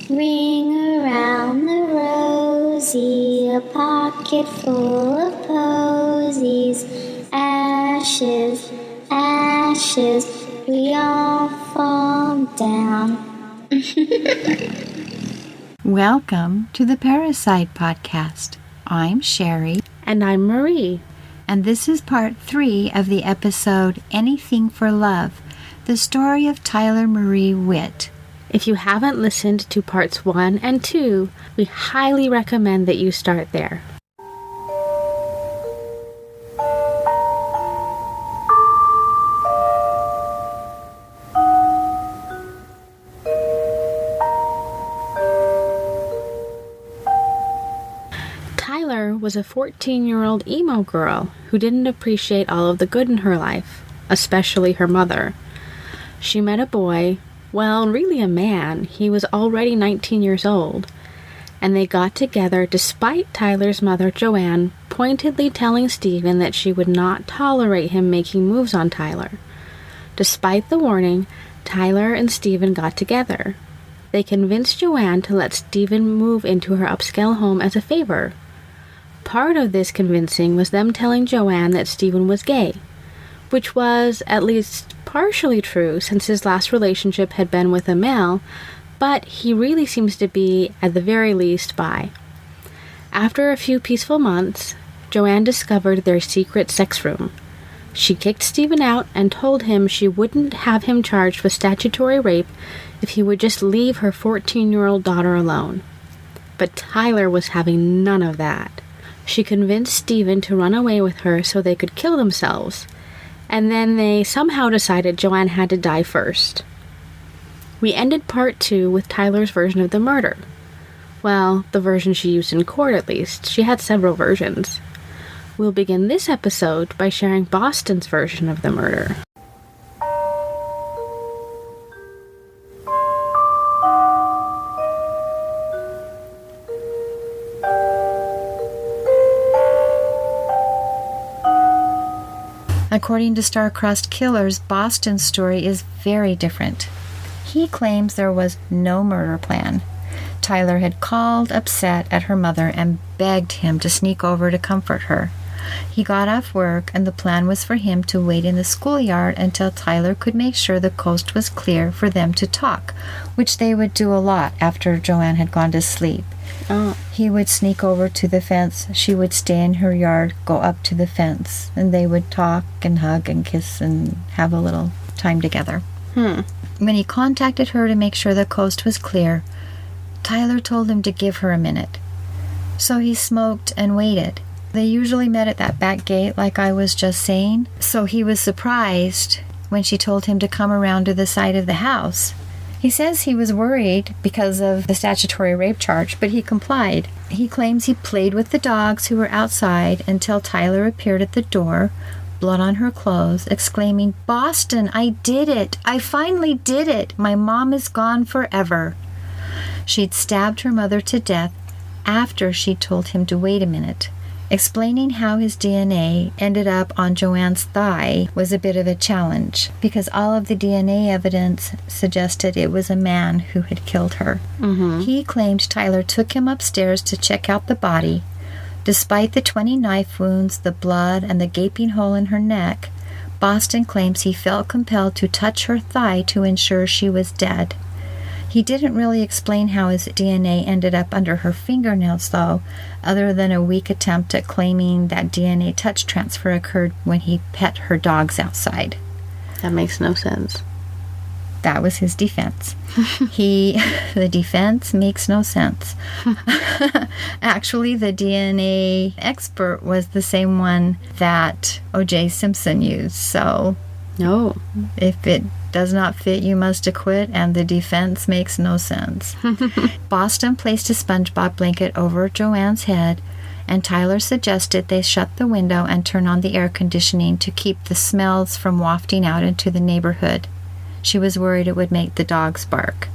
Ring around the rosy, a pocket full of posies. Ashes, ashes, we all fall down. Welcome to the Parasite Podcast. I'm Sherry. And I'm Marie. And this is part 3 of the episode Anything for Love, the story of Tyler Marie Witt. If you haven't listened to parts 1 and 2, we highly recommend that you start there. Tyler was a 14-year-old emo girl who didn't appreciate all of the good in her life, especially her mother. She met a boy, well, really a man. He was already 19 years old, and they got together despite Tyler's mother, Joanne, pointedly telling Stephen that she would not tolerate him making moves on Tyler. Despite the warning, Tyler and Stephen got together. They convinced Joanne to let Stephen move into her upscale home as a favor. Part of this convincing was them telling Joanne that Stephen was gay, which was at least partially true since his last relationship had been with a male, but he really seems to be, at the very least, bi. After a few peaceful months, Joanne discovered their secret sex room. She kicked Stephen out and told him she wouldn't have him charged with statutory rape if he would just leave her 14-year-old daughter alone. But Tyler was having none of that. She convinced Stephen to run away with her so they could kill themselves, and then they somehow decided Joanne had to die first. We ended part 2 with Tyler's version of the murder. Well, the version she used in court, at least. She had several versions. We'll begin this episode by sharing Boston's version of the murder. According to Star-Crossed Killers, Boston's story is very different. He claims there was no murder plan. Tyler had called upset at her mother and begged him to sneak over to comfort her. He got off work, and the plan was for him to wait in the schoolyard until Tyler could make sure the coast was clear for them to talk, which they would do a lot after Joanne had gone to sleep. He would sneak over to the fence. She would stay in her yard, go up to the fence, and they would talk and hug and kiss and have a little time together. When he contacted her to make sure the coast was clear, Tyler told him to give her a minute. So he smoked and waited. They usually met at that back gate, like I was just saying, so he was surprised when she told him to come around to the side of the house. He says he was worried because of the statutory rape charge, but he complied. He claims he played with the dogs who were outside until Tyler appeared at the door, blood on her clothes, exclaiming, "Boston, I did it! I finally did it! My mom is gone forever!" She'd stabbed her mother to death after she'd told him to wait a minute. Explaining how his DNA ended up on Joanne's thigh was a bit of a challenge because all of the DNA evidence suggested it was a man who had killed her. He claimed Tyler took him upstairs to check out the body. Despite the 20 knife wounds, the blood, and the gaping hole in her neck, Boston claims he felt compelled to touch her thigh to ensure she was dead. He didn't really explain how his DNA ended up under her fingernails, though, other than a weak attempt at claiming that DNA touch transfer occurred when he pet her dogs outside. That makes no sense. That was his defense. The defense makes no sense. Actually, the DNA expert was the same one that O.J. Simpson used, so... No. If it does not fit, you must acquit, and the defense makes no sense. Boston placed a SpongeBob blanket over Joanne's head, and Tyler suggested they shut the window and turn on the air conditioning to keep the smells from wafting out into the neighborhood. She was worried it would make the dogs bark.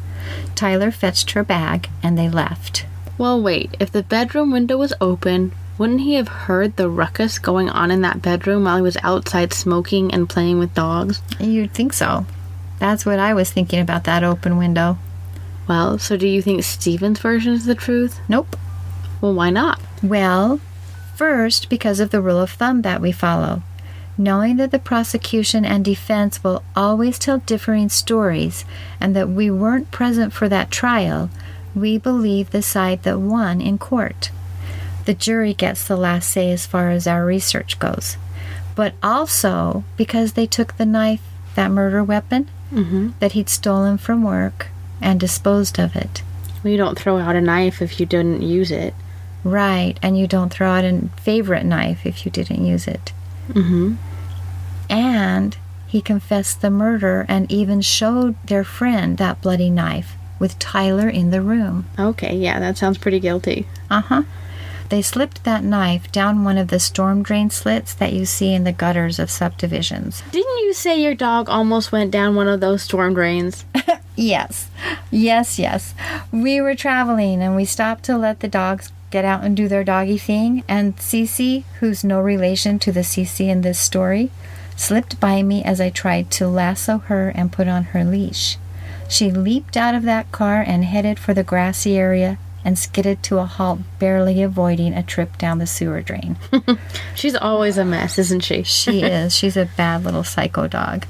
Tyler fetched her bag, and they left. Well, wait. If the bedroom window was open, wouldn't he have heard the ruckus going on in that bedroom while he was outside smoking and playing with dogs? You'd think so. That's what I was thinking about that open window. Well, so do you think Stephen's version is the truth? Nope. Well, why not? Well, first, because of the rule of thumb that we follow. Knowing that the prosecution and defense will always tell differing stories and that we weren't present for that trial, we believe the side that won in court. The jury gets the last say as far as our research goes. But also because they took the knife, that murder weapon, that he'd stolen from work, and disposed of it. Well, you don't throw out a knife if you didn't use it. Right, and you don't throw out a favorite knife if you didn't use it. And he confessed the murder and even showed their friend that bloody knife with Tyler in the room. Okay, yeah, that sounds pretty guilty. They slipped that knife down one of the storm drain slits that you see in the gutters of subdivisions. Didn't you say your dog almost went down one of those storm drains? Yes. We were traveling and we stopped to let the dogs get out and do their doggy thing, and Cece, who's no relation to the Cece in this story, slipped by me as I tried to lasso her and put on her leash. She leaped out of that car and headed for the grassy area and skidded to a halt, barely avoiding a trip down the sewer drain. She's always a mess, isn't she? She is. She's a bad little psycho dog.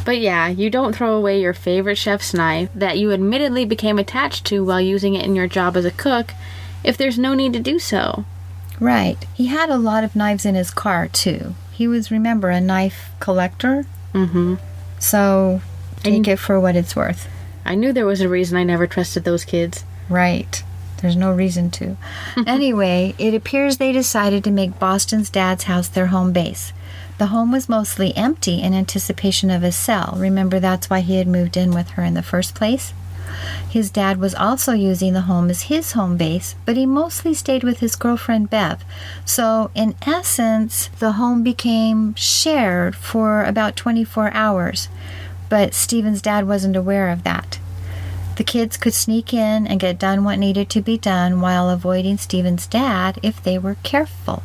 But yeah, you don't throw away your favorite chef's knife that you admittedly became attached to while using it in your job as a cook if there's no need to do so. Right. He had a lot of knives in his car, too. He was, remember, a knife collector. So, take it for what it's worth. I knew there was a reason I never trusted those kids. Right. There's no reason to. Anyway, it appears they decided to make Boston's dad's house their home base. The home was mostly empty in anticipation of his cell. Remember, that's why he had moved in with her in the first place? His dad was also using the home as his home base, but he mostly stayed with his girlfriend Bev. So, in essence, the home became shared for about 24 hours. But Stephen's dad wasn't aware of that. The kids could sneak in and get done what needed to be done while avoiding Stephen's dad if they were careful.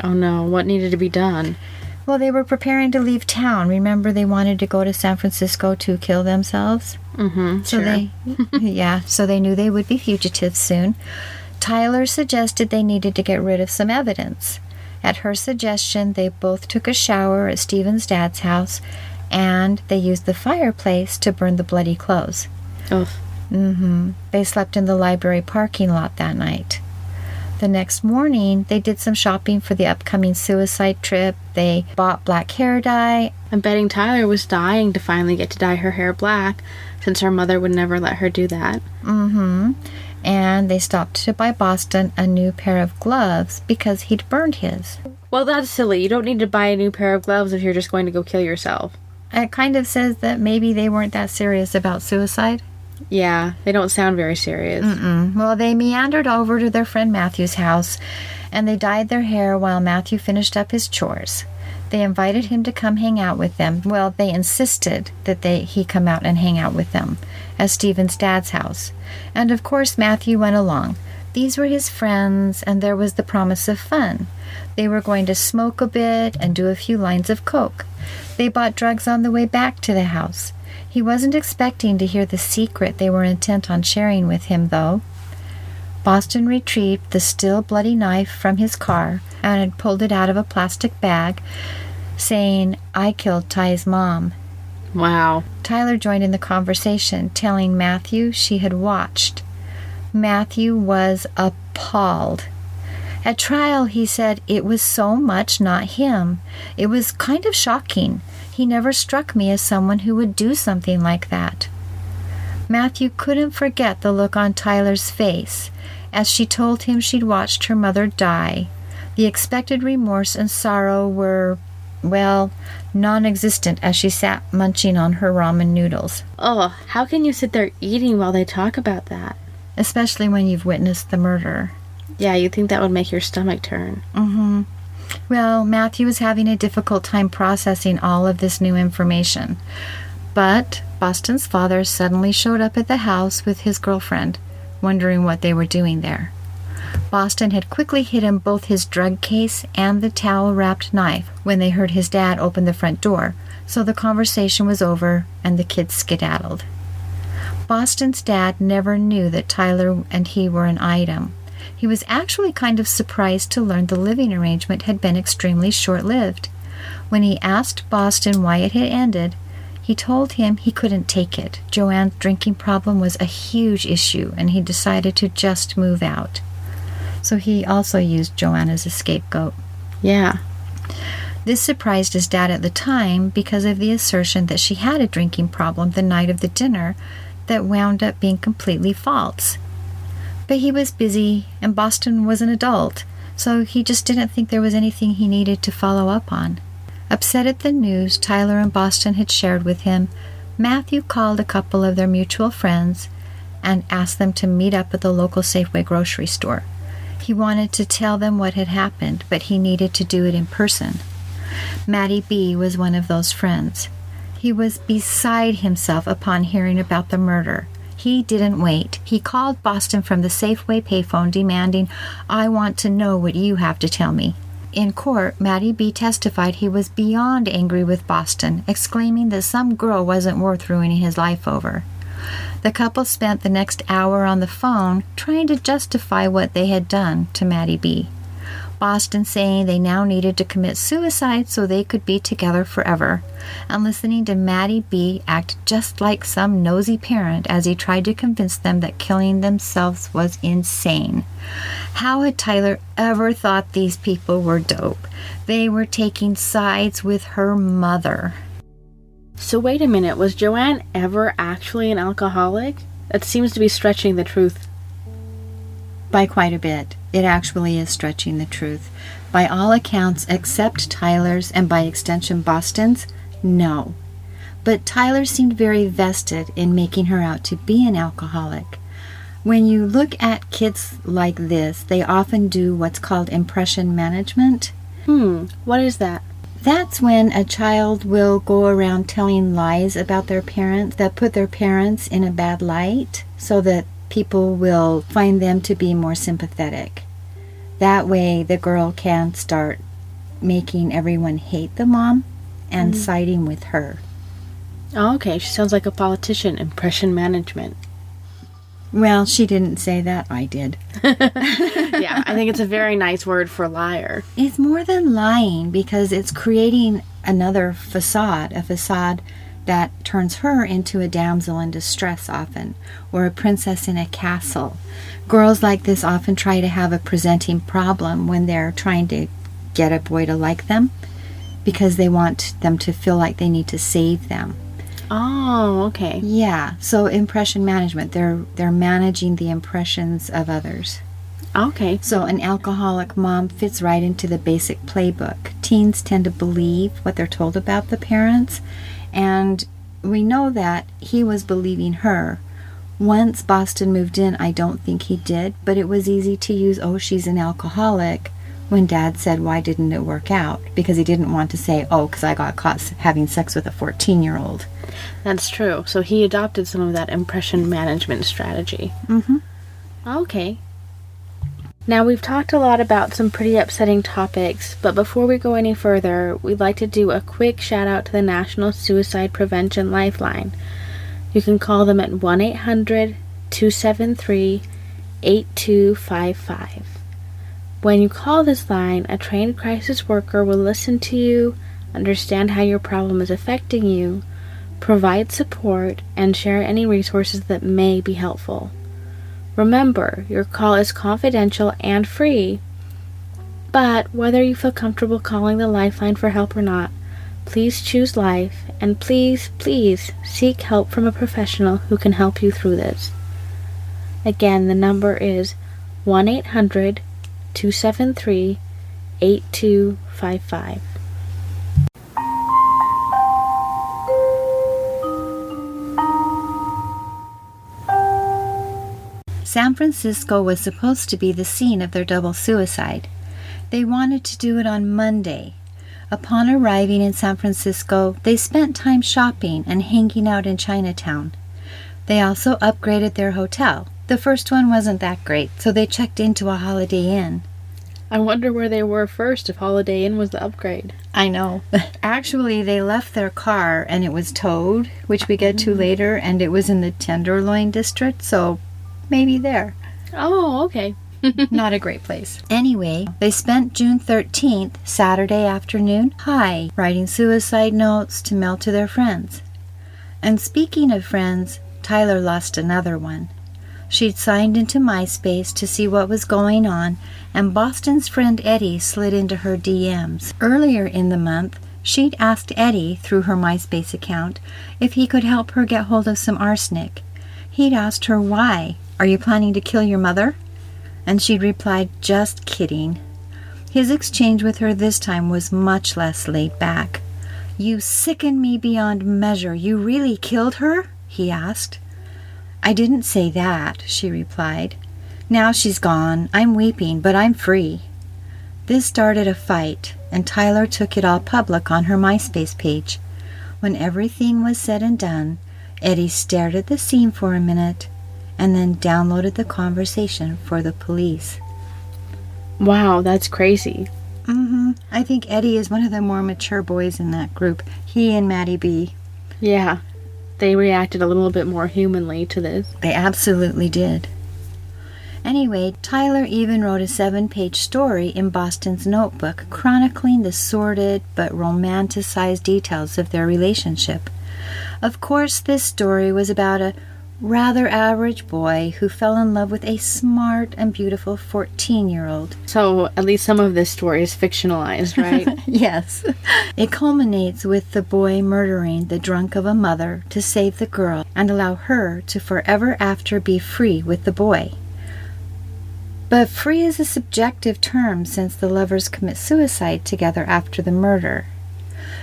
Oh no, what needed to be done? Well, they were preparing to leave town. Remember, they wanted to go to San Francisco to kill themselves? So they knew they would be fugitives soon. Tyler suggested they needed to get rid of some evidence. At her suggestion, they both took a shower at Stephen's dad's house, and they used the fireplace to burn the bloody clothes. They slept in the library parking lot that night. The next morning, they did some shopping for the upcoming suicide trip. They bought black hair dye. I'm betting Tyler was dying to finally get to dye her hair black, since her mother would never let her do that. And they stopped to buy Boston a new pair of gloves because he'd burned his. Well, that's silly. You don't need to buy a new pair of gloves if you're just going to go kill yourself. It kind of says that maybe they weren't that serious about suicide. Yeah, they don't sound very serious. Well, they meandered over to their friend Matthew's house, and they dyed their hair while Matthew finished up his chores. They invited him to come hang out with them. Well, they insisted that he come out and hang out with them at Stephen's dad's house. And of course, Matthew went along. These were his friends, and there was the promise of fun. They were going to smoke a bit and do a few lines of coke. They bought drugs on the way back to the house. He wasn't expecting to hear the secret they were intent on sharing with him, though. Boston retrieved the still bloody knife from his car and had pulled it out of a plastic bag, saying, "I killed Ty's mom." Wow. Tyler joined in the conversation, telling Matthew she had watched. Matthew was appalled. At trial, he said, "It was so much not him. It was kind of shocking. He never struck me as someone who would do something like that." Matthew couldn't forget the look on Tyler's face as she told him she'd watched her mother die. The expected remorse and sorrow were, well, non-existent as she sat munching on her ramen noodles. Oh, how can you sit there eating while they talk about that? Especially when you've witnessed the murder. Yeah, you'd think that would make your stomach turn. Well, Matthew was having a difficult time processing all of this new information. But Boston's father suddenly showed up at the house with his girlfriend, wondering what they were doing there. Boston had quickly hidden both his drug case and the towel-wrapped knife when they heard his dad open the front door, so the conversation was over and the kids skedaddled. Boston's dad never knew that Tyler and he were an item. He was actually kind of surprised to learn the living arrangement had been extremely short-lived. When he asked Boston why it had ended, he told him he couldn't take it. Joanne's drinking problem was a huge issue, and he decided to just move out. So he also used Joanne as a scapegoat. Yeah. This surprised his dad at the time because of the assertion that she had a drinking problem the night of the dinner that wound up being completely false. But he was busy, and Boston was an adult, so he just didn't think there was anything he needed to follow up on. Upset at the news Tyler and Boston had shared with him, Matthew called a couple of their mutual friends and asked them to meet up at the local Safeway grocery store. He wanted to tell them what had happened, but he needed to do it in person. Mattie B. was one of those friends. He was beside himself upon hearing about the murder. He didn't wait. He called Boston from the Safeway payphone demanding, "I want to know what you have to tell me." In court, Mattie B. testified he was beyond angry with Boston, exclaiming that some girl wasn't worth ruining his life over. The couple spent the next hour on the phone trying to justify what they had done to Mattie B. Boston saying they now needed to commit suicide so they could be together forever, and listening to Mattie B. act just like some nosy parent as he tried to convince them that killing themselves was insane. How had Tyler ever thought these people were dope? They were taking sides with her mother. So wait a minute, was Joanne ever actually an alcoholic? That seems to be stretching the truth. By quite a bit. It actually is stretching the truth. By all accounts, except Tyler's and by extension Boston's, no. But Tyler seemed very vested in making her out to be an alcoholic. When you look at kids like this, they often do what's called impression management. What is that? That's when a child will go around telling lies about their parents that put their parents in a bad light so that people will find them to be more sympathetic. That way the girl can start making everyone hate the mom and siding with her. Oh, okay. She sounds like a politician. Impression management. Well, she didn't say that. I did. Yeah, I think it's a very nice word for liar. It's more than lying because it's creating another facade, a facade that turns her into a damsel in distress often, or a princess in a castle. Girls like this often try to have a presenting problem when they're trying to get a boy to like them because they want them to feel like they need to save them. Oh, okay. Yeah, so impression management, they're managing the impressions of others. Okay. So an alcoholic mom fits right into the basic playbook. Teens tend to believe what they're told about the parents, and we know that he was believing her. Once Boston moved in, I don't think he did, but it was easy to use, "Oh, she's an alcoholic," when Dad said, "Why didn't it work out?" Because he didn't want to say, "Oh, because I got caught having sex with a 14-year-old. That's true. So he adopted some of that impression management strategy. Mm-hmm. Okay. Now, we've talked a lot about some pretty upsetting topics, but before we go any further, we'd like to do a quick shout out to the National Suicide Prevention Lifeline. You can call them at 1-800-273-8255. When you call this line, a trained crisis worker will listen to you, understand how your problem is affecting you, provide support, and share any resources that may be helpful. Remember, your call is confidential and free, but whether you feel comfortable calling the Lifeline for help or not, please choose life, and please, please seek help from a professional who can help you through this. Again, the number is 1-800-273-8255. San Francisco was supposed to be the scene of their double suicide. They wanted to do it on Monday. Upon arriving in San Francisco, they spent time shopping and hanging out in Chinatown. They also upgraded their hotel. The first one wasn't that great, so they checked into a Holiday Inn. I wonder where they were first if Holiday Inn was the upgrade. I know. Actually, they left their car and it was towed, which we get to later, and it was in the Tenderloin district, so maybe there. Oh, okay. Not a great place. Anyway, they spent June 13th, Saturday afternoon, high, writing suicide notes to mail to their friends. And speaking of friends, Tyler lost another one. She'd signed into MySpace to see what was going on, and Boston's friend Eddie slid into her DMs. Earlier in the month, she'd asked Eddie, through her MySpace account, if he could help her get hold of some arsenic. He'd asked her why. Are you planning to kill your mother? And she'd replied, just kidding. His exchange with her this time was much less laid back. You sicken me beyond measure. You really killed her? He asked. I didn't say that, she replied. Now she's gone. I'm weeping, but I'm free. This started a fight, and Tyler took it all public on her MySpace page. When everything was said and done, Eddie stared at the scene for a minute and then downloaded the conversation for the police. Wow, that's crazy. I think Eddie is one of the more mature boys in that group. He and Maddie B. Yeah, they reacted a little bit more humanly to this. They absolutely did. Anyway, Tyler even wrote a 7-page story in Boston's Notebook chronicling the sordid but romanticized details of their relationship. Of course, this story was about a rather average boy who fell in love with a smart and beautiful 14-year-old. So, at least some of this story is fictionalized, right? Yes. It culminates with the boy murdering the drunk of a mother to save the girl and allow her to forever after be free with the boy. But free is a subjective term since the lovers commit suicide together after the murder.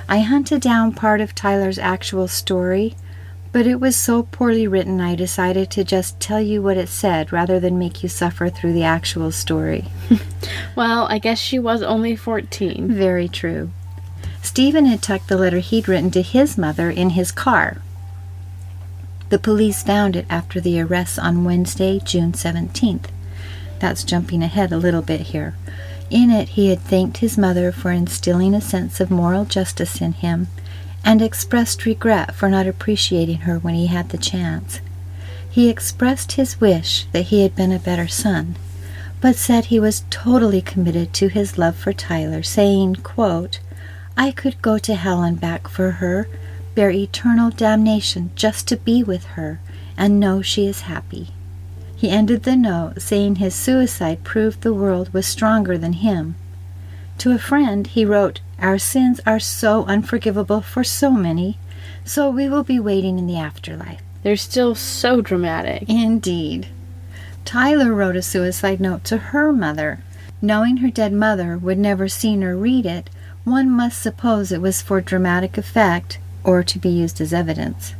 I hunted down part of Tyler's actual story, but it was so poorly written I decided to just tell you what it said rather than make you suffer through the actual story. Well, I guess she was only 14. Very true. Stephen had tucked the letter he'd written to his mother in his car. The police found it after the arrests on Wednesday, June 17th. That's jumping ahead a little bit here. In it, he had thanked his mother for instilling a sense of moral justice in him and expressed regret for not appreciating her when he had the chance. He expressed his wish that he had been a better son, but said he was totally committed to his love for Tyler, saying, quote, I could go to hell and back for her, bear eternal damnation just to be with her, and know she is happy. He ended the note saying his suicide proved the world was stronger than him. To a friend, he wrote, Our sins are so unforgivable for so many, so we will be waiting in the afterlife. They're still so dramatic. Indeed. Tyler wrote a suicide note to her mother. Knowing her dead mother would never seen or read it, one must suppose it was for dramatic effect or to be used as evidence.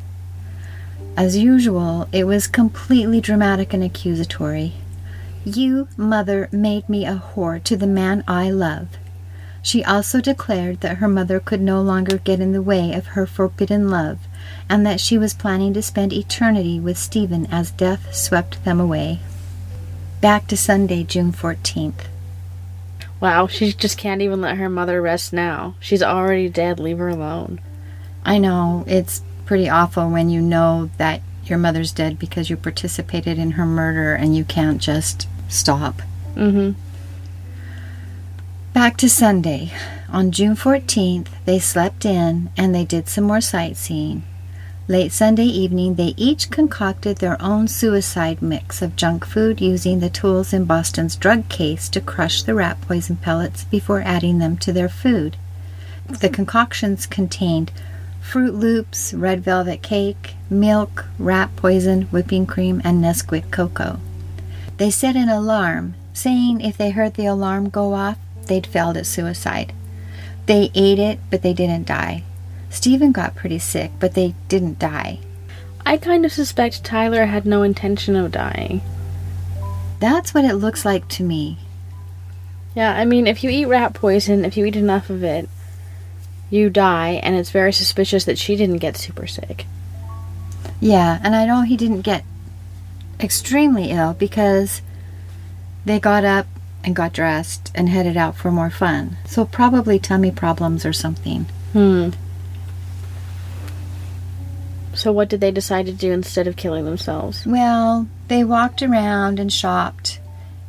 As usual, it was completely dramatic and accusatory. You, mother, made me a whore to the man I love. She also declared that her mother could no longer get in the way of her forbidden love, and that she was planning to spend eternity with Stephen as death swept them away. Back to Sunday, June 14th. Wow, she just can't even let her mother rest now. She's already dead, leave her alone. I know, it's pretty awful when you know that your mother's dead because you participated in her murder and you can't just stop. Back to Sunday. On June 14th, they slept in and they did some more sightseeing. Late Sunday evening, they each concocted their own suicide mix of junk food using the tools in Boston's drug case to crush the rat poison pellets before adding them to their food. The concoctions contained Fruit Loops, red velvet cake, milk, rat poison, whipping cream, and Nesquik cocoa. They set an alarm, saying if they heard the alarm go off, they'd failed at suicide. They ate it, but they didn't die. Stephen got pretty sick, but they didn't die. I kind of suspect Tyler had no intention of dying. That's what it looks like to me. Yeah, I mean, if you eat rat poison, if you eat enough of it, you die, and it's very suspicious that she didn't get super sick. Yeah, and I know he didn't get extremely ill because they got up and got dressed and headed out for more fun. So probably tummy problems or something. So what did they decide to do instead of killing themselves? Well, they walked around and shopped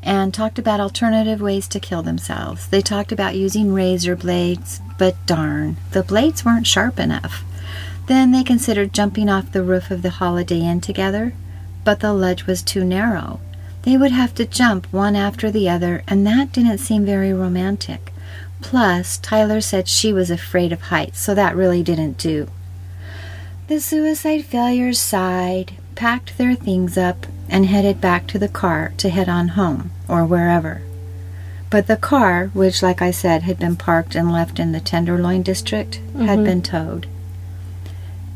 and talked about alternative ways to kill themselves. They talked about using razor blades, but darn, the blades weren't sharp enough. Then they considered jumping off the roof of the Holiday Inn together, but the ledge was too narrow. They would have to jump one after the other, and that didn't seem very romantic. Plus, Tyler said she was afraid of heights, so that really didn't do. The suicide failures sighed, packed their things up, and headed back to the car to head on home, or wherever. But the car, which, like I said, had been parked and left in the Tenderloin district, had been towed.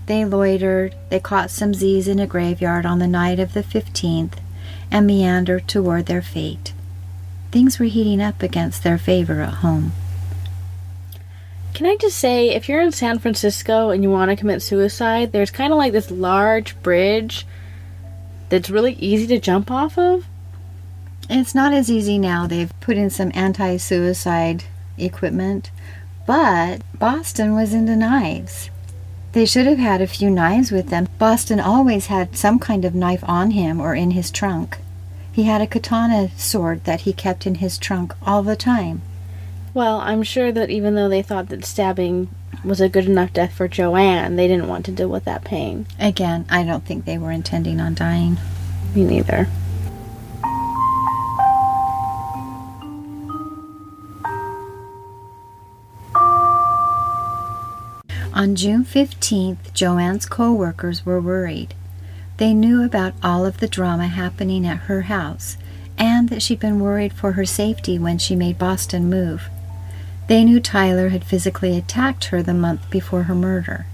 They loitered, they caught some Z's in a graveyard on the night of the 15th, and meandered toward their fate. Things were heating up against their favor at home. Can I just say, if you're in San Francisco and you want to commit suicide, there's kind of like this large bridge that's really easy to jump off of. It's not as easy now. They've put in some anti-suicide equipment, but Boston was into knives. They should have had a few knives with them. Boston always had some kind of knife on him or in his trunk. He had a katana sword that he kept in his trunk all the time. Well, I'm sure that even though they thought that stabbing was a good enough death for Joanne, they didn't want to deal with that pain. Again, I don't think they were intending on dying. Me neither. On June 15th, Joanne's co-workers were worried. They knew about all of the drama happening at her house, and that she'd been worried for her safety when she made Boston move. They knew Tyler had physically attacked her the month before her murder.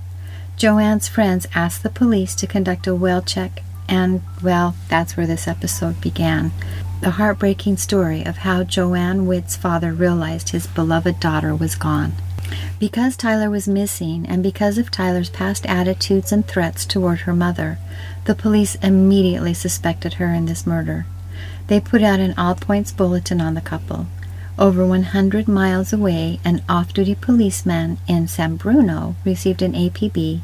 Joanne's friends asked the police to conduct a well check, and, well, that's where this episode began. The heartbreaking story of how Joanne Witt's father realized his beloved daughter was gone. Because Tyler was missing, and because of Tyler's past attitudes and threats toward her mother, the police immediately suspected her in this murder. They put out an all-points bulletin on the couple. Over 100 miles away, an off-duty policeman in San Bruno received an APB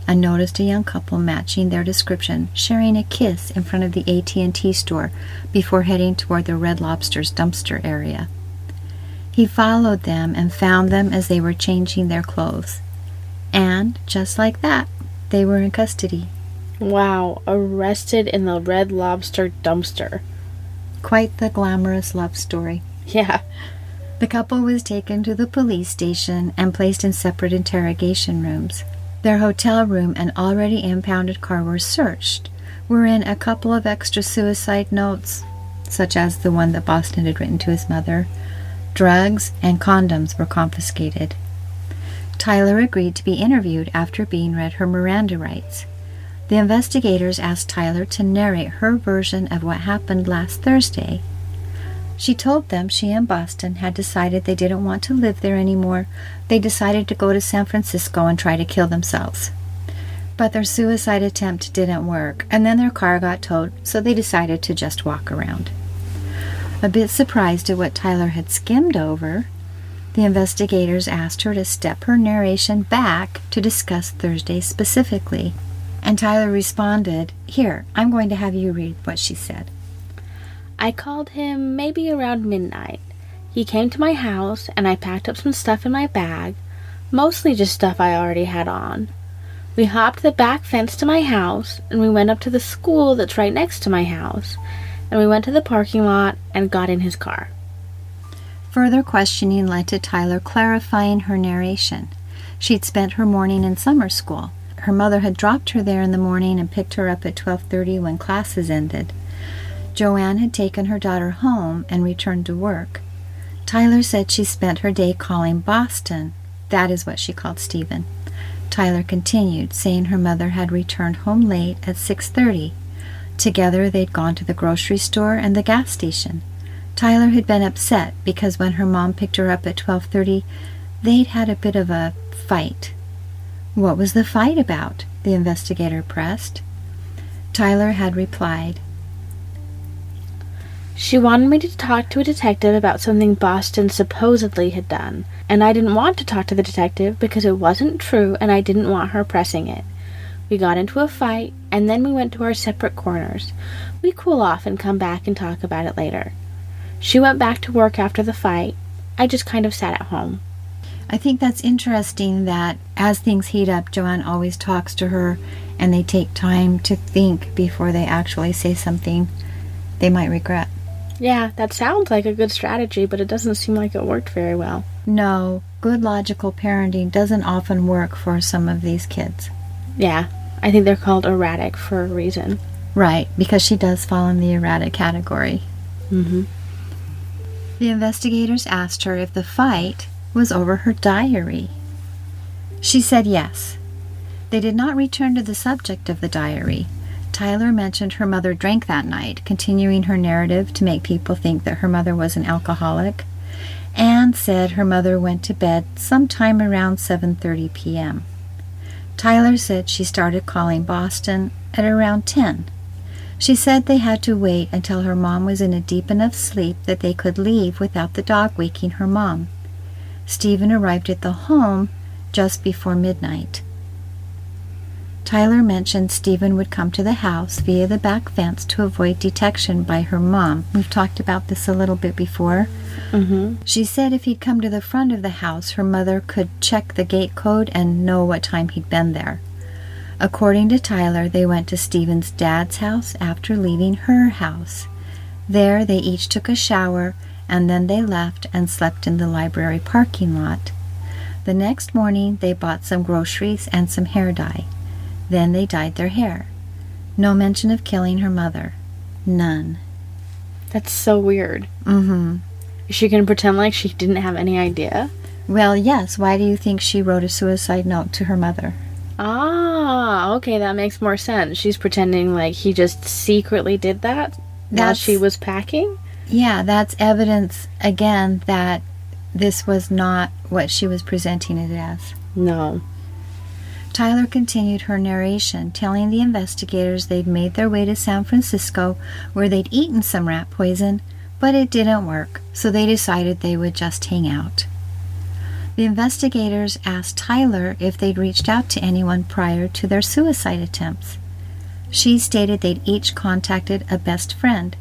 and noticed a young couple matching their description sharing a kiss in front of the AT&T store before heading toward the Red Lobster's dumpster area. He followed them and found them as they were changing their clothes. And, just like that, they were in custody. Wow, arrested in the Red Lobster dumpster. Quite the glamorous love story. Yeah. The couple was taken to the police station and placed in separate interrogation rooms. Their hotel room and already impounded car were searched, wherein a couple of extra suicide notes, such as the one that Boston had written to his mother, drugs, and condoms were confiscated. Tyler agreed to be interviewed after being read her Miranda rights. The investigators asked Tyler to narrate her version of what happened last Thursday. She told them she and Boston had decided they didn't want to live there anymore. They decided to go to San Francisco and try to kill themselves. But their suicide attempt didn't work, and then their car got towed, so they decided to just walk around. A bit surprised at what Tyler had skimmed over, the investigators asked her to step her narration back to discuss Thursday specifically. And Tyler responded, "Here, I'm going to have you read what she said." I called him maybe around midnight. He came to my house, and I packed up some stuff in my bag, mostly just stuff I already had on. We hopped the back fence to my house, and we went up to the school that's right next to my house, and we went to the parking lot and got in his car. Further questioning led to Tyler clarifying her narration. She'd spent her morning in summer school. Her mother had dropped her there in the morning and picked her up at 12:30 when classes ended. Joanne had taken her daughter home and returned to work. Tyler said she spent her day calling Boston. That is what she called Stephen. Tyler continued, saying her mother had returned home late at 6:30. Together they'd gone to the grocery store and the gas station. Tyler had been upset because when her mom picked her up at 12:30, they'd had a bit of a fight. What was the fight about? The investigator pressed. Tyler had replied, She wanted me to talk to a detective about something Boston supposedly had done, and I didn't want to talk to the detective because it wasn't true and I didn't want her pressing it. We got into a fight, and then we went to our separate corners. We cool off and come back and talk about it later. She went back to work after the fight. I just kind of sat at home. I think that's interesting that as things heat up, Joanne always talks to her and they take time to think before they actually say something they might regret. Yeah, that sounds like a good strategy, but it doesn't seem like it worked very well. No, good logical parenting doesn't often work for some of these kids. Yeah, I think they're called erratic for a reason. Right, because she does fall in the erratic category. Mm-hmm. The investigators asked her if the fight was over her diary. She said yes. They did not return to the subject of the diary. Tyler mentioned her mother drank that night, continuing her narrative to make people think that her mother was an alcoholic, and said her mother went to bed sometime around 7:30 p.m. Tyler said she started calling Boston at around 10. She said they had to wait until her mom was in a deep enough sleep that they could leave without the dog waking her mom. Stephen arrived at the home just before midnight. Tyler mentioned Stephen would come to the house via the back fence to avoid detection by her mom. We've talked about this a little bit before. Mm-hmm. She said if he'd come to the front of the house, her mother could check the gate code and know what time he'd been there. According to Tyler, they went to Stephen's dad's house after leaving her house. There, they each took a shower, and then they left and slept in the library parking lot. The next morning, they bought some groceries and some hair dye. Then they dyed their hair. No mention of killing her mother. None. That's so weird. Mm-hmm. Is she going to pretend like she didn't have any idea? Well, yes. Why do you think she wrote a suicide note to her mother? Ah, okay, that makes more sense. She's pretending like he just secretly did that while she was packing? Yeah, that's evidence, again, that this was not what she was presenting it as. No. Tyler continued her narration, telling the investigators they'd made their way to San Francisco, where they'd eaten some rat poison, but it didn't work, so they decided they would just hang out. The investigators asked Tyler if they'd reached out to anyone prior to their suicide attempts. She stated they'd each contacted a best friend.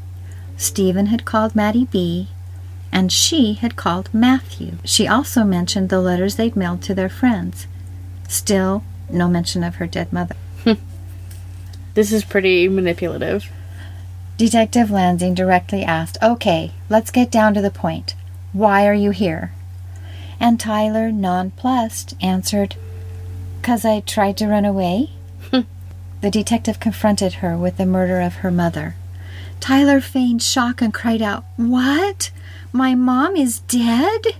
Stephen had called Maddie B., and she had called Matthew. She also mentioned the letters they'd mailed to their friends. Still, no mention of her dead mother. This is pretty manipulative. Detective Lansing directly asked, "Okay, let's get down to the point. Why are you here?" And Tyler, nonplussed, answered, "'Cause I tried to run away." The detective confronted her with the murder of her mother. Tyler feigned shock and cried out, "What? My mom is dead?"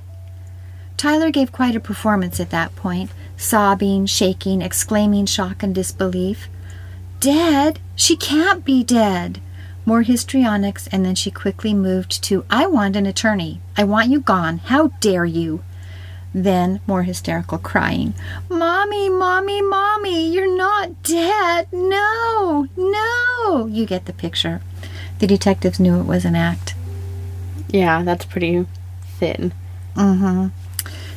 Tyler gave quite a performance at that point, sobbing, shaking, exclaiming shock and disbelief. "Dead? She can't be dead." More histrionics, and then she quickly moved to, "I want an attorney. I want you gone. How dare you?" Then more hysterical crying. "Mommy, Mommy, Mommy, you're not dead. No, no." You get the picture. The detectives knew it was an act. Yeah, that's pretty thin. Mm-hmm.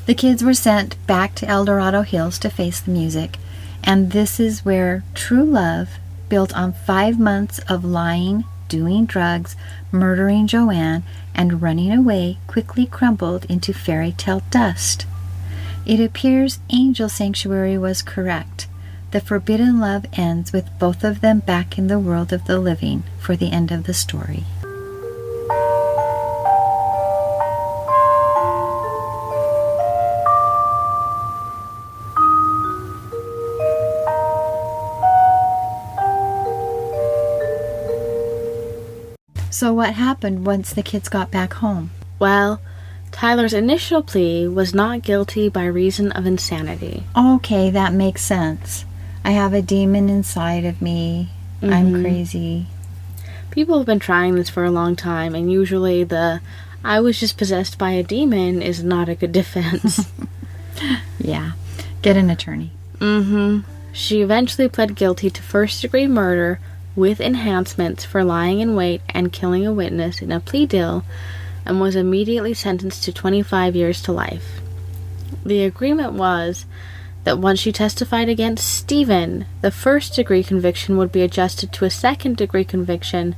The kids were sent back to El Dorado Hills to face the music, and this is where true love, built on 5 months of lying, doing drugs, murdering Joanne, and running away, quickly crumbled into fairy tale dust. It appears Angel Sanctuary was correct. The forbidden love ends with both of them back in the world of the living for the end of the story. So what happened once the kids got back home? Well, Tyler's initial plea was not guilty by reason of insanity. Okay, that makes sense. I have a demon inside of me. Mm-hmm. I'm crazy. People have been trying this for a long time, and usually the "I was just possessed by a demon" is not a good defense. Yeah. Get an attorney. Mm-hmm. She eventually pled guilty to first-degree murder, with enhancements for lying in wait and killing a witness in a plea deal, and was immediately sentenced to 25 years to life. The agreement was that once she testified against Stephen, the first-degree conviction would be adjusted to a second-degree conviction,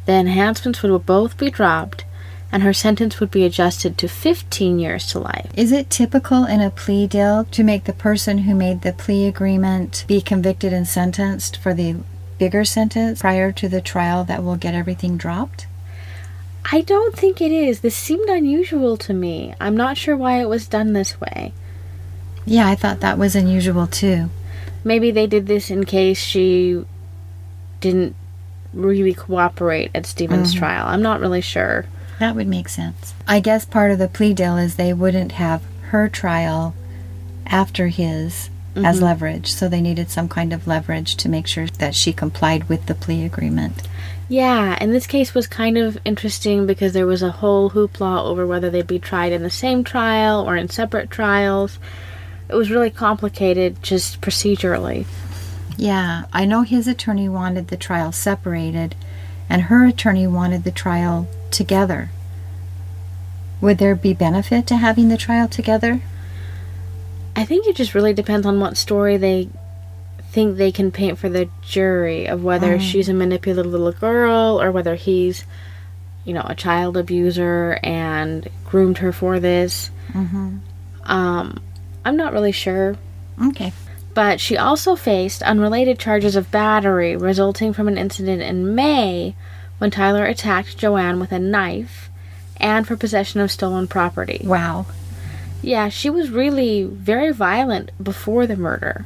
the enhancements would both be dropped, and her sentence would be adjusted to 15 years to life. Is it typical in a plea deal to make the person who made the plea agreement be convicted and sentenced for the bigger sentence prior to the trial that will get everything dropped? I don't think it is. This seemed unusual to me. I'm not sure why it was done this way. Yeah, I thought that was unusual too. Maybe they did this in case she didn't really cooperate at Stephen's trial. I'm not really sure. That would make sense. I guess part of the plea deal is they wouldn't have her trial after his as leverage, so they needed some kind of leverage to make sure that she complied with the plea agreement. Yeah, and this case was kind of interesting because there was a whole hoopla over whether they'd be tried in the same trial or in separate trials. It was really complicated just procedurally. Yeah, I know his attorney wanted the trial separated, and her attorney wanted the trial together. Would there be benefit to having the trial together? I think it just really depends on what story they think they can paint for the jury, of whether she's a manipulative little girl or whether he's, a child abuser and groomed her for this. I'm not really sure. Okay. But she also faced unrelated charges of battery resulting from an incident in May when Tyler attacked Joanne with a knife, and for possession of stolen property. Wow. Yeah, she was really very violent before the murder.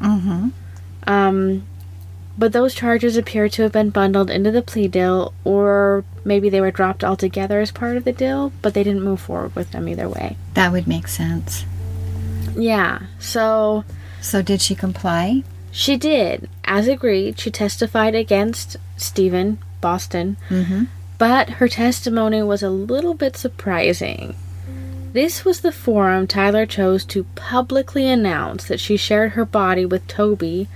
But those charges appear to have been bundled into the plea deal, or maybe they were dropped altogether as part of the deal, but they didn't move forward with them either way. That would make sense. Yeah, so did she comply? She did. As agreed, she testified against Stephen Boston, but her testimony was a little bit surprising. This was the forum Tyler chose to publicly announce that she shared her body with Toby,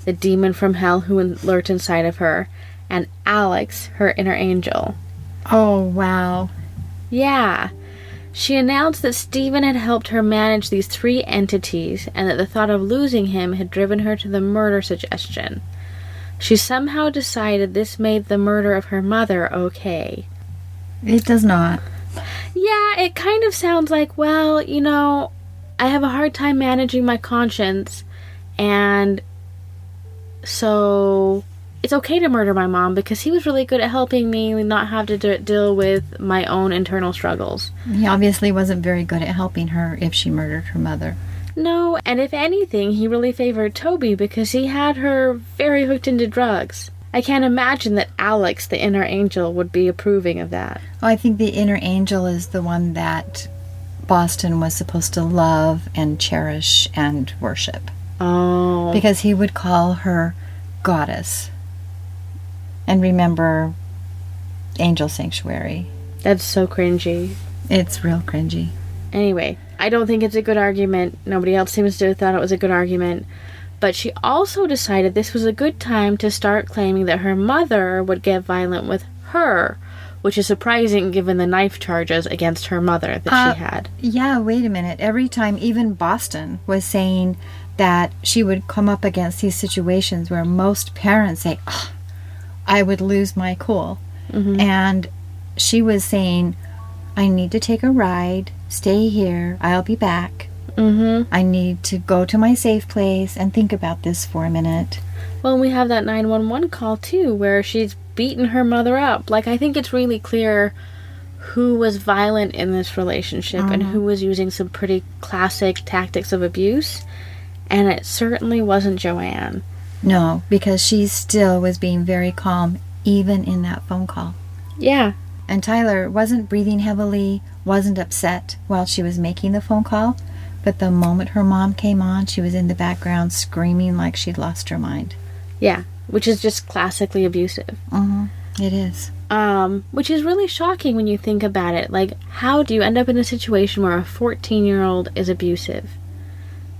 the demon from hell who lurked inside of her, and Alex, her inner angel. Oh, wow. Yeah. She announced that Stephen had helped her manage these three entities, and that the thought of losing him had driven her to the murder suggestion. She somehow decided this made the murder of her mother okay. It does not. Yeah, it kind of sounds like, well, I have a hard time managing my conscience, and so it's okay to murder my mom because he was really good at helping me not have to deal with my own internal struggles. He obviously wasn't very good at helping her if she murdered her mother. No, and if anything, he really favored Toby because he had her very hooked into drugs. I can't imagine that Alex, the inner angel, would be approving of that. Well, I think the inner angel is the one that Boston was supposed to love and cherish and worship. Oh. Because he would call her goddess. And remember Angel Sanctuary. That's so cringy. It's real cringy. Anyway, I don't think it's a good argument. Nobody else seems to have thought it was a good argument. But she also decided this was a good time to start claiming that her mother would get violent with her, which is surprising given the knife charges against her mother that she had. Yeah, wait a minute. Every time, even Boston was saying that she would come up against these situations where most parents say, oh, I would lose my cool. And she was saying, I need to take a ride, stay here, I'll be back. I need to go to my safe place and think about this for a minute. Well, we have that 911 call, too, where she's beaten her mother up. I think it's really clear who was violent in this relationship and who was using some pretty classic tactics of abuse. And it certainly wasn't Joanne. No, because she still was being very calm, even in that phone call. Yeah. And Tyler wasn't breathing heavily, wasn't upset while she was making the phone call. But the moment her mom came on, she was in the background screaming like she'd lost her mind. Yeah, which is just classically abusive. It is. Which is really shocking when you think about it. How do you end up in a situation where a 14-year-old is abusive?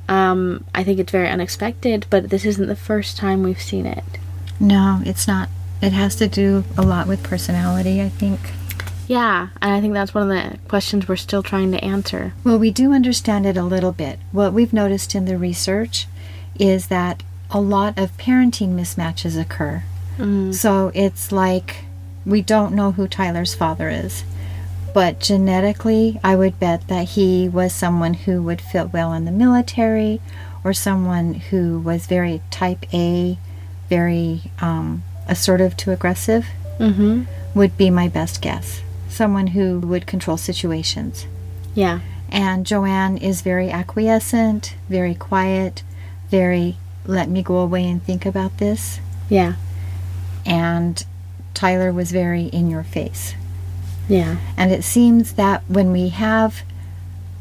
I think it's very unexpected, but this isn't the first time we've seen it. No, it's not. It has to do a lot with personality, I think. Yeah, and I think that's one of the questions we're still trying to answer. Well, we do understand it a little bit. What we've noticed in the research is that a lot of parenting mismatches occur. So it's like we don't know who Tyler's father is. But genetically, I would bet that he was someone who would fit well in the military, or someone who was very type A, very assertive to aggressive, would be my best guess. Someone who would control situations. Yeah. And Joanne is very acquiescent, very quiet, very let me go away and think about this. Yeah. And Tyler was very in your face. Yeah. And it seems that when we have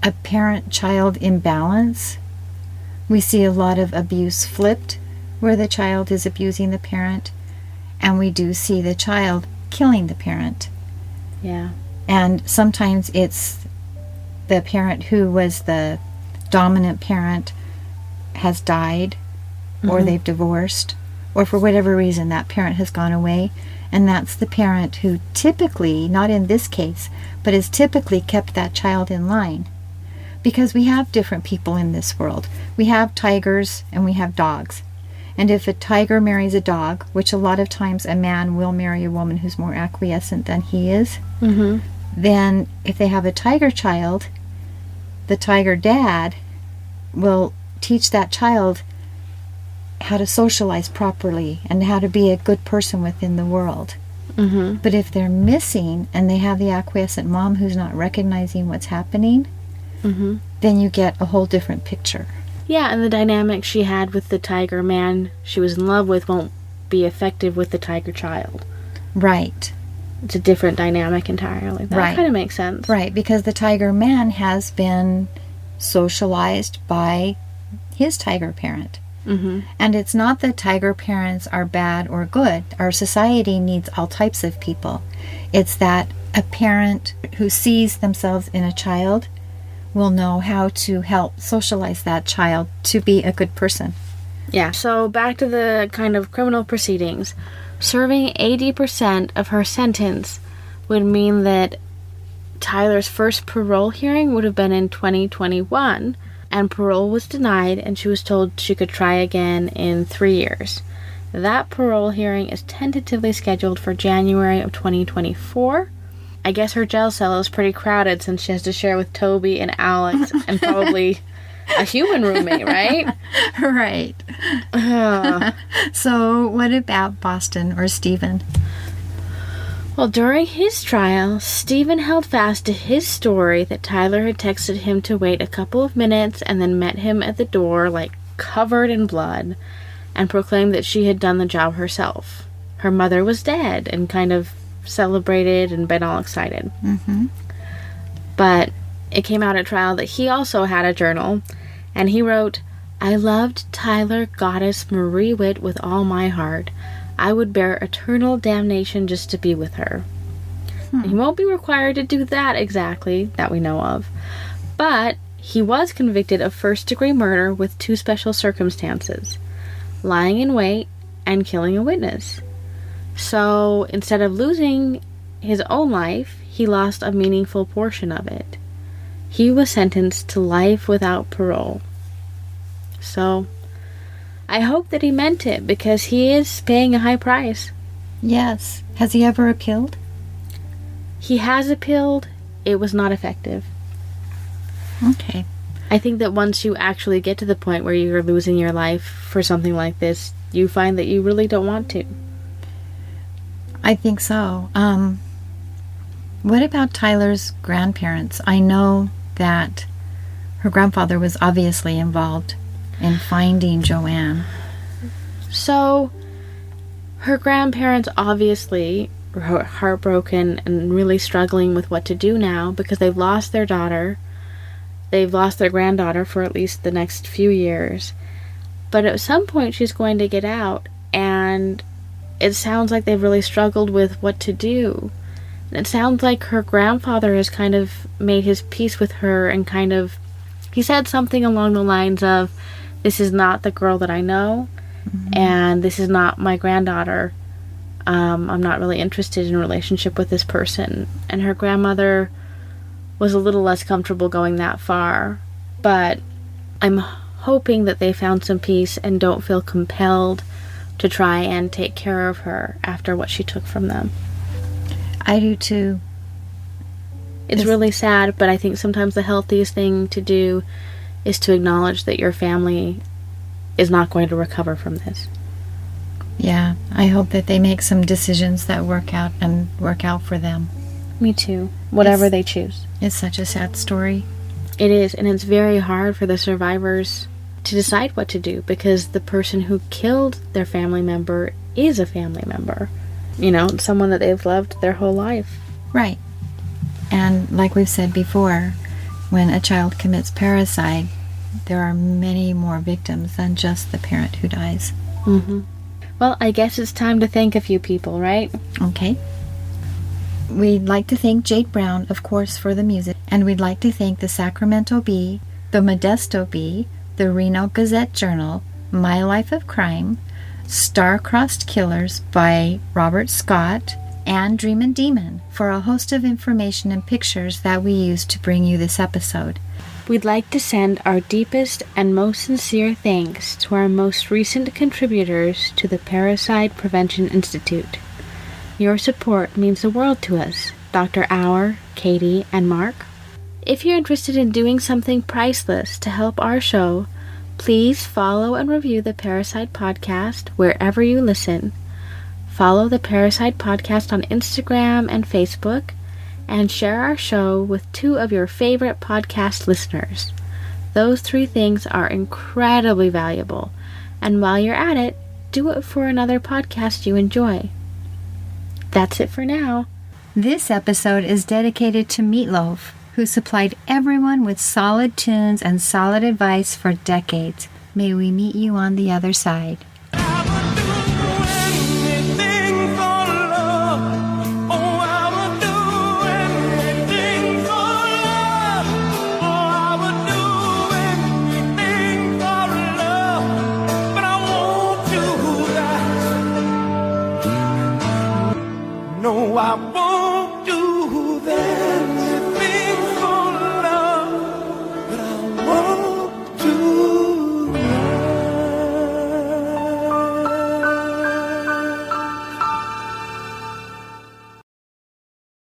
a parent-child imbalance, we see a lot of abuse flipped, where the child is abusing the parent, and we do see the child killing the parent. Yeah. And sometimes it's the parent who was the dominant parent has died, or they've divorced, or for whatever reason that parent has gone away, and that's the parent who typically, not in this case, but has typically kept that child in line. Because we have different people in this world. We have tigers and we have dogs. And if a tiger marries a dog, which a lot of times a man will marry a woman who's more acquiescent than he is, then if they have a tiger child, the tiger dad will teach that child how to socialize properly and how to be a good person within the world. But if they're missing and they have the acquiescent mom who's not recognizing what's happening, then you get a whole different picture. Yeah, and the dynamic she had with the tiger man she was in love with won't be effective with the tiger child. Right. It's a different dynamic entirely. That kind of makes sense. Right, because the tiger man has been socialized by his tiger parent. And it's not that tiger parents are bad or good. Our society needs all types of people. It's that a parent who sees themselves in a child will know how to help socialize that child to be a good person. Yeah, so back to the kind of criminal proceedings. Serving 80% of her sentence would mean that Tyler's first parole hearing would have been in 2021, and parole was denied, and she was told she could try again in 3 years. That parole hearing is tentatively scheduled for January of 2024. I guess her jail cell is pretty crowded since she has to share with Toby and Alex and probably a human roommate, right? Right. So what about Boston or Stephen? Well, during his trial, Stephen held fast to his story that Tyler had texted him to wait a couple of minutes and then met him at the door, like covered in blood, and proclaimed that she had done the job herself. Her mother was dead, and kind of celebrated and been all excited. But it came out at trial that he also had a journal, and he wrote, "I loved Tyler Goddess Marie Witt with all my heart. I would bear eternal damnation just to be with her." He won't be required to do that exactly, that we know of. But he was convicted of first-degree murder with 2 special circumstances: lying in wait and killing a witness. So instead of losing his own life, he lost a meaningful portion of it. He was sentenced to life without parole. So I hope that he meant it, because he is paying a high price. Yes. Has he ever appealed? He has appealed. It was not effective. Okay. I think that once you actually get to the point where you're losing your life for something like this, you find that you really don't want to. I think so. What about Tyler's grandparents? I know that her grandfather was obviously involved in finding Joanne. So, her grandparents obviously were heartbroken and really struggling with what to do now, because they've lost their daughter. They've lost their granddaughter for at least the next few years. But at some point she's going to get out, and it sounds like they've really struggled with what to do. And it sounds like her grandfather has kind of made his peace with her, and kind of, he said something along the lines of, "This is not the girl that I know, and this is not my granddaughter. I'm not really interested in a relationship with this person. And her grandmother was a little less comfortable going that far. But I'm hoping that they found some peace and don't feel compelled to try and take care of her after what she took from them. I do too. It's really sad, but I think sometimes the healthiest thing to do is to acknowledge that your family is not going to recover from this. Yeah, I hope that they make some decisions that work out for them. Me too. Whatever they choose. It's such a sad story. It is, and it's very hard for the survivors to decide what to do because the person who killed their family member is a family member. You know, someone that they've loved their whole life. Right. And like we've said before, when a child commits parricide, there are many more victims than just the parent who dies. Mm-hmm. Well, I guess it's time to thank a few people, right? Okay. We'd like to thank Jade Brown, of course, for the music. And we'd like to thank the Sacramento Bee, the Modesto Bee, the Reno Gazette-Journal, My Life of Crime, Star-Crossed Killers by Robert Scott, and Dreamin' Demon for a host of information and pictures that we used to bring you this episode. We'd like to send our deepest and most sincere thanks to our most recent contributors to the Parricide Prevention Institute. Your support means the world to us, Dr. Auer, Katie, and Mark. If you're interested in doing something priceless to help our show, please follow and review the Parricide Podcast wherever you listen. Follow the Parricide Podcast on Instagram and Facebook, and share our show with 2 of your favorite podcast listeners. Those 3 things are incredibly valuable, and while you're at it, do it for another podcast you enjoy. That's it for now. This episode is dedicated to Meatloaf, who supplied everyone with solid tunes and solid advice for decades. May we meet you on the other side.